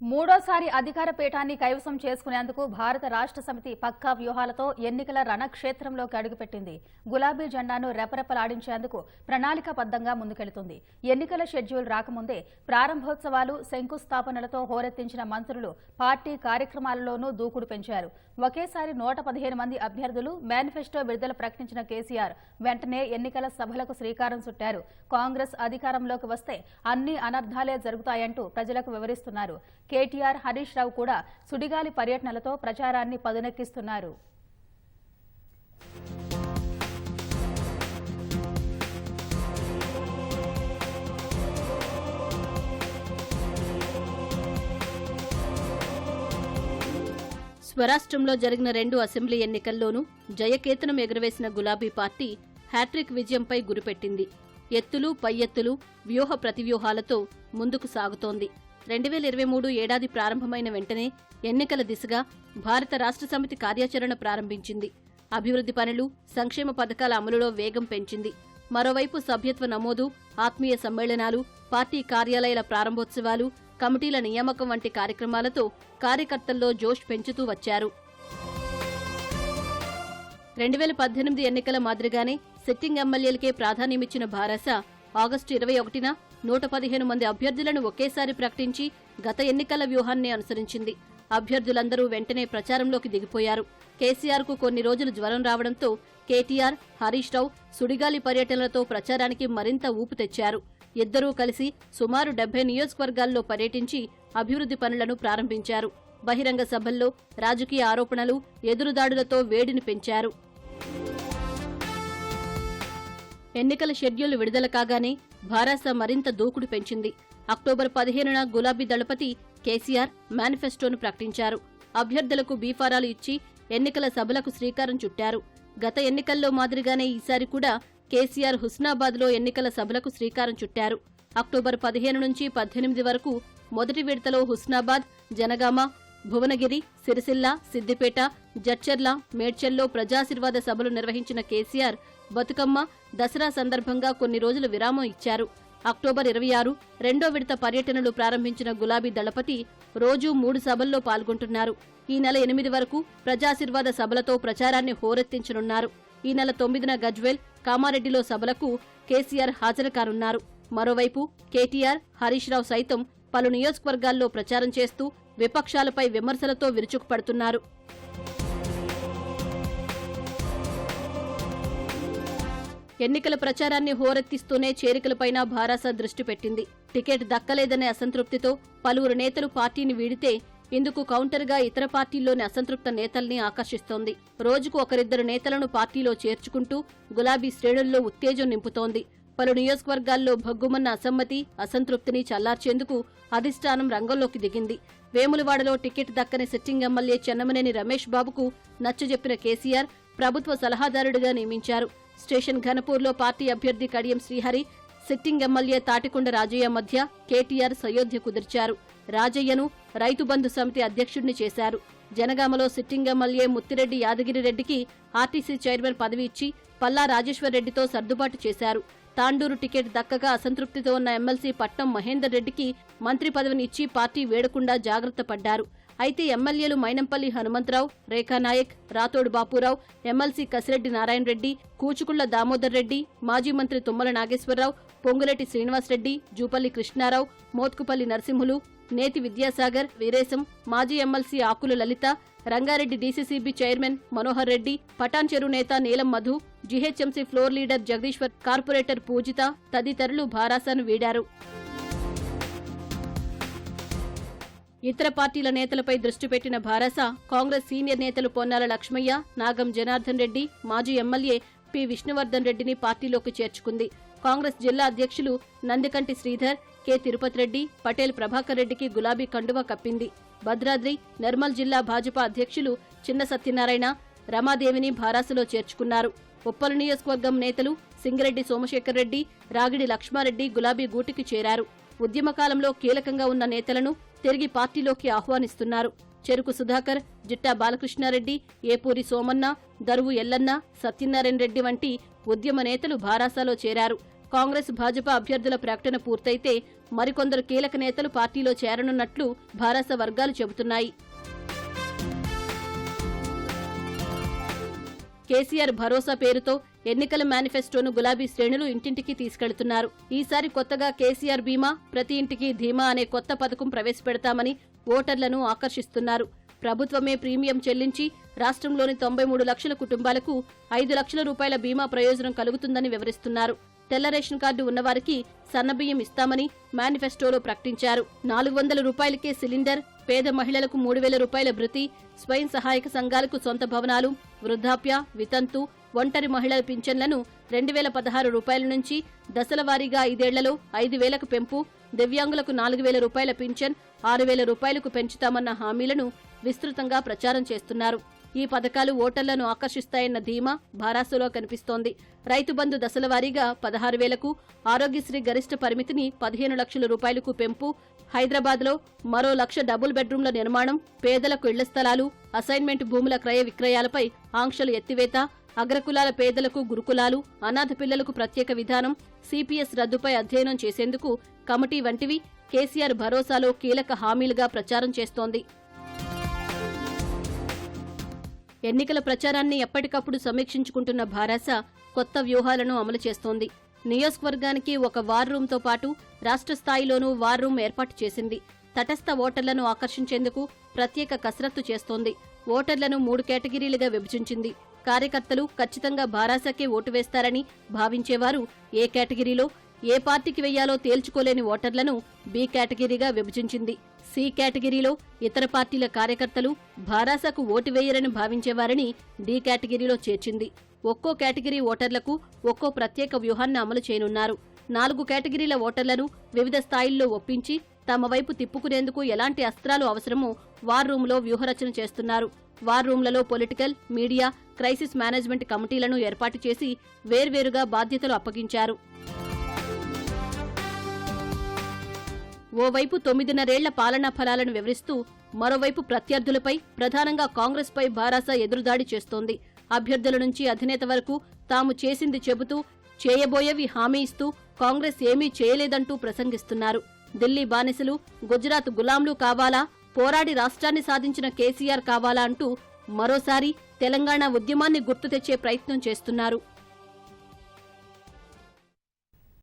మూడోసారి అధికార పీఠాన్ని కైవసం చేసుకునేందుకు భారత రాష్ట్ర సమితి పక్కా వ్యూహాలతో ఎన్నికల రణక్షేత్రంలోకి అడుగుపెట్టింది. గులాబీ జెండాను రెపరెపలాడించేందుకు ప్రణాళికాబద్ధంగా ముందుకెళుతుంది. ఎన్నికల షెడ్యూల్ రాకముందే ప్రారంభోత్సవాలు, శంకుస్థాపనలతో హోరెత్తించిన మంత్రులు పార్టీ కార్యక్రమాలలోనూ దూకుడు పెంచారు. ఒకేసారి 115 మంది అభ్యర్థులు మేనిఫెస్టో విడుదల ప్రకటించిన కేసీఆర్ వెంటనే ఎన్నికల సభలకు శ్రీకారం చుట్టారు. కాంగ్రెస్ అధికారంలోకి వస్తే అన్ని అనర్థాలే జరుగుతాయంటూ ప్రజలకు వివరిస్తున్నారు. కేటీఆర్, హరీష్ రావు కూడా సుడిగాలి పర్యటనలతో ప్రచారాన్ని పదునెక్కిస్తున్నారు. స్వరాష్ట్రంలో జరిగిన 2 అసెంబ్లీ ఎన్నికల్లోనూ జయకేతనం ఎగురవేసిన గులాబీ పార్టీ హ్యాట్రిక్ విజయంపై గురిపెట్టింది. ఎత్తులు పై ఎత్తులు, వ్యూహ ప్రతివ్యూహాలతో ముందుకు సాగుతోంది. 2023 ఏడాది ప్రారంభమైన వెంటనే ఎన్నికల దిశగా భారత రాష్ట్ర సమితి కార్యాచరణ ప్రారంభించింది. అభివృద్ధి పనులు, సంక్షేమ పథకాల అమలులో వేగం పెంచింది. మరోవైపు సభ్యత్వ నమోదు, ఆత్మీయ సమ్మేళనాలు, పార్టీ కార్యాలయాల ప్రారంభోత్సవాలు, కమిటీల నియామకం వంటి కార్యక్రమాలతో కార్యకర్తల్లో జోష్ పెంచుతూ వచ్చారు. 2018 ఎన్నికల మాదిరిగానే సిట్టింగ్ ఎమ్మెల్యేలకే ప్రాధాన్యమిచ్చిన భారాస ఆగస్టు 21న 115 మంది అభ్యర్థులను ఒకేసారి ప్రకటించి గత ఎన్నికల వ్యూహాన్ని అనుసరించింది. అభ్యర్థులందరూ వెంటనే ప్రచారంలోకి దిగిపోయారు. కేసీఆర్కు కొన్ని రోజులు జ్వరం రావడంతో కేటీఆర్, హరీష్ రావు సుడిగాలి పర్యటనలతో ప్రచారానికి మరింత ఊపు తెచ్చారు. ఇద్దరూ కలిసి సుమారు 70 నియోజకవర్గాల్లో పర్యటించి అభివృద్ధి పనులను ప్రారంభించారు. బహిరంగ సభల్లో రాజకీయ ఆరోపణలు, ఎదురుదాడులతో వేడిని పెంచారు. ఎన్నికల షెడ్యూల్ విడుదల కాగానే భారాస మరింత దూకుడు పెంచింది. అక్టోబర్ 15న గులాబీ దళపతి కేసీఆర్ మేనిఫెస్టోను ప్రకటించారు. అభ్యర్థులకు బీఫారాలు ఇచ్చి ఎన్నికల సభలకు శ్రీకారం చుట్టారు. గత ఎన్నికల్లో మాదిరిగానే ఈసారి కూడా కేసీఆర్ హుస్నాబాద్లో ఎన్నికల సభలకు శ్రీకారం చుట్టారు. అక్టోబర్ 15 నుంచి 18 వరకు మొదటి విడతలో హుస్నాబాద్, జనగామ, భువనగిరి, సిరిసిల్ల, సిద్దిపేట, జడ్చర్ల, మేడ్చల్లో ప్రజాశీర్వాద సభలు నిర్వహించిన కేసీఆర్ బతుకమ్మ, దసరా సందర్భంగా కొన్ని రోజులు విరామం ఇచ్చారు. అక్టోబర్ 26 రెండో విడత పర్యటనలు ప్రారంభించిన గులాబీ దళపతి రోజూ 3 సభల్లో పాల్గొంటున్నారు. ఈ నెల 8 వరకు ప్రజాశీర్వాద సభలతో ప్రచారాన్ని హోరెత్తించనున్నారు. ఈ నెల 9న గజ్వేల్, కామారెడ్డిలో సభలకు కేసీఆర్ హాజరు కానున్నారు. మరోవైపు కేటీఆర్, హరీష్ రావు సైతం పలు నియోజకవర్గాల్లో ప్రచారం చేస్తూ విపక్షాలపై విమర్శలతో విరుచుకుపడుతున్నారు. ఎన్నికల ప్రచారాన్ని హోరెత్తిస్తూనే చేరికలపైన భారాస దృష్టి పెట్టింది. టికెట్ దక్కలేదనే అసంతృప్తితో పలువురు నేతలు పార్టీని వీడితే ఇందుకు కౌంటర్గా ఇతర పార్టీల్లోని అసంతృప్త నేతల్ని ఆకర్షిస్తోంది. రోజుకు ఒకరిద్దరు నేతలను పార్టీలో చేర్చుకుంటూ గులాబీ శ్రేణుల్లో ఉత్తేజం నింపుతోంది. పలు నియోజకవర్గాల్లో భగ్గుమన్న అసమ్మతి, అసంతృప్తిని చల్లార్చేందుకు అధిష్టానం రంగంలోకి దిగింది. వేములవాడలో టికెట్ దక్కని సిట్టింగ్ ఎమ్మెల్యే చెన్నమనేని రమేష్ బాబుకు నచ్చజెప్పిన కేసీఆర్ ప్రభుత్వ సలహాదారుడిగా నియమించారు. స్టేషన్ ఘనపూర్లో పార్టీ అభ్యర్థి కడియం శ్రీహరి, సిట్టింగ్ ఎమ్మెల్యే తాటికొండ రాజయ్య మధ్య కేటీఆర్ సయోధ్య కుదిర్చారు. రాజయ్యను రైతు బంధు సమితి అధ్యక్షుడిని చేశారు. జనగామలో సిట్టింగ్ ఎమ్మెల్యే ముత్తిరెడ్డి యాదగిరిరెడ్డికి ఆర్టీసీ చైర్మన్ పదవి ఇచ్చి పల్లా రాజేశ్వర్ రెడ్డితో సర్దుబాటు చేశారు. తాండూరు టికెట్ దక్కక అసంతృప్తితో ఉన్న ఎమ్మెల్సీ పట్నం మహేందర్ రెడ్డికి మంత్రి పదవిని ఇచ్చి పార్టీ వేడకుండా జాగ్రత్త పడ్డారు. అయితే ఎమ్మెల్యేలు మైనంపల్లి హనుమంతరావు, రేఖానాయక్, రాతోడు బాపురావు, ఎమ్మెల్సీ కసిరెడ్డి నారాయణ రెడ్డి, కూచుకుళ్ల దామోదర్ రెడ్డి, మాజీ మంత్రి తుమ్మల నాగేశ్వరరావు, పొంగులేటి శ్రీనివాసరెడ్డి, జూపల్లి కృష్ణారావు, మోత్కుపల్లి నరసింహులు, నేతి విద్యాసాగర్, వీరేశం, మాజీ MLC Akula Lalitha, Rangareddy DCCB chairman Manohar Reddy, Patancheru నేత Neelam Madhu, GHMC floor leader Jagadishwar, corporator Poojitha తదితరులు భారాసను వీడారు. ఇతర పార్టీల నేతలపై దృష్టి పెట్టిన భారాస కాంగ్రెస్ సీనియర్ నేతలు పొన్నాల లక్ష్మయ్య, నాగం జనార్దన్ రెడ్డి, మాజీ ఎమ్మెల్యే పి విష్ణువర్ధన్ రెడ్డిని పార్టీలోకి చేర్చుకుంది. కాంగ్రెస్ జిల్లా అధ్యక్షులు నందికంటి శ్రీధర్, కె తిరుపతి రెడ్డి, పటేల్ ప్రభాకర్ రెడ్డికి గులాబీ కండువా కప్పింది. భద్రాద్రి, నిర్మల్ జిల్లా భాజపా అధ్యక్షులు చిన్న సత్యనారాయణ, రమాదేవిని భారాసలో చేర్చుకున్నారు. ఉప్పల్ నియోజకవర్గం నేతలు సింగిరెడ్డి సోమశేఖర్ రెడ్డి, రాగిడి లక్ష్మారెడ్డి గులాబీ గూటికి చేరారు. ఉద్యమకాలంలో కీలకంగా ఉన్న నేతలను తిరిగి పార్టీలోకి ఆహ్వానిస్తున్నారు. చెరుకు సుధాకర్, జిట్టా బాలకృష్ణారెడ్డి, ఏపూరి సోమన్న, దరువు ఎల్లన్న, సత్యనారాయణ రెడ్డి వంటి ఉద్యమ నేతలు భారాసలో చేరారు. కాంగ్రెస్ భాజపా అభ్యర్థుల ప్రకటన పూర్తయితే మరికొందరు కీలక నేతలు పార్టీలో చేరనున్నట్లు భారాస వర్గాలు చెబుతున్నాయి. కేసీఆర్ భరోసా పేరుతో ఎన్నికల మేనిఫెస్టోను గులాబీ శ్రేణులు ఇంటింటికి తీసుకెళ్తున్నారు. ఈసారి కొత్తగా కేసీఆర్ బీమా, ప్రతి ఇంటికి ధీమా అనే కొత్త పథకం ప్రవేశపెడతామని ఓటర్లను ఆకర్షిస్తున్నారు. ప్రభుత్వమే ప్రీమియం చెల్లించి రాష్ట్రంలోని 93 లక్షల కుటుంబాలకు 5 లక్షల రూపాయల బీమా ప్రయోజనం కలుగుతుందని వివరిస్తున్నారు. తెల్ల రేషన్ కార్డు ఉన్నవారికి సన్నబియ్యం ఇస్తామని మేనిఫెస్టోలో ప్రకటించారు. 400 రూపాయలకే సిలిండర్, పేద మహిళలకు 3000 రూపాయల భృతి, స్వయం సహాయక సంఘాలకు సొంత భవనాలు, వృద్ధాప్య, వితంతు, ఒంటరి మహిళల పింఛన్లను 2016 రూపాయల నుంచి దశలవారీగా 5 ఏళ్లలో 5,000కు పెంపు, దివ్యాంగులకు 4,000 రూపాయల పింఛన్ 6,000 రూపాయలకు పెంచుతామన్న హామీలను విస్తృతంగా ప్రచారం చేస్తున్నారు. ఈ పథకాలు ఓటర్లను ఆకర్షిస్తాయన్న ధీమా భారాసలో కనిపిస్తోంది. రైతు బంధు దశలవారీగా 16,000కు, ఆరోగ్యశ్రీ గరిష్ట పరిమితిని 15 లక్షల రూపాయలకు పెంపు, హైదరాబాద్లో మరో 1,00,000 డబుల్ బెడ్రూమ్ల నిర్మాణం, పేదలకు ఇళ్ల స్థలాలు, అసైన్మెంట్ భూముల క్రయ విక్రయాలపై ఆంక్షలు ఎత్తివేత, అగ్రకులాల పేదలకు గురుకులాలు, అనాథ పిల్లలకు ప్రత్యేక విధానం, సిపిఎస్ రద్దుపై అధ్యయనం చేసేందుకు కమిటీ వంటివి కేసీఆర్ భరోసాలో కీలక హామీలుగా ప్రచారం చేస్తోంది. ఎన్నికల ప్రచారాన్ని ఎప్పటికప్పుడు సమీక్షించుకుంటున్న భారాస కొత్త వ్యూహాలను అమలు చేస్తోంది. నియోజకవర్గానికి ఒక వార్ రూమ్తో పాటు రాష్ట్ర స్థాయిలోనూ వార్ రూమ్ ఏర్పాటు చేసింది. తటస్థ ఓటర్లను ఆకర్షించేందుకు ప్రత్యేక కసరత్తు చేస్తోంది. ఓటర్లను 3 కేటగిరీలుగా విభజించింది. కార్యకర్తలు ఖచ్చితంగా భారాసకే ఓటు వేస్తారని భావించేవారు ఏ కేటగిరీలో, ఏ పార్టీకి వెయ్యాలో తేల్చుకోలేని ఓటర్లను బి కేటగిరీగా విభజించింది. సి కేటగిరీలో ఇతర పార్టీల కార్యకర్తలు భారాసకు ఓటు వేయరని భావించేవారని డి కేటగిరీలో చేర్చింది. ఒక్కో కేటగిరీ ఓటర్లకు ఒక్కో ప్రత్యేక వ్యూహాన్ని అమలు చేయనున్నారు. 4 కేటగిరీల ఓటర్లను వివిధ స్థాయిల్లో ఒప్పించి తమ వైపు తిప్పుకునేందుకు ఎలాంటి అస్త్రాలు అవసరమో వార్ రూంలో వ్యూహరచన చేస్తున్నారు. వార్ రూంలలో పొలిటికల్, మీడియా, క్రైసిస్ మేనేజ్మెంట్ కమిటీలను ఏర్పాటు చేసి వేర్వేరుగా బాధ్యతలు అప్పగించారు. ఓవైపు 9.5 ఏళ్ల పాలనా ఫలాలను వివరిస్తూ మరోవైపు ప్రత్యర్థులపై, ప్రధానంగా కాంగ్రెస్పై భారాస ఎదురుదాడి చేస్తోంది. అభ్యర్థుల నుంచి అధినేత వరకు తాము చేసింది చెబుతూ, చేయబోయేవి హామీ ఇస్తూ కాంగ్రెస్ ఏమీ చేయలేదంటూ ప్రసంగిస్తున్నారు. ఢిల్లీ బానిసలు, గుజరాత్ గులాంలు కావాలా, పోరాడి రాష్ట్రాన్ని సాధించిన కేసీఆర్ కావాలా అంటూ మరోసారి తెలంగాణ ఉద్యమాన్ని గుర్తు తెచ్చే ప్రయత్నం చేస్తున్నారు.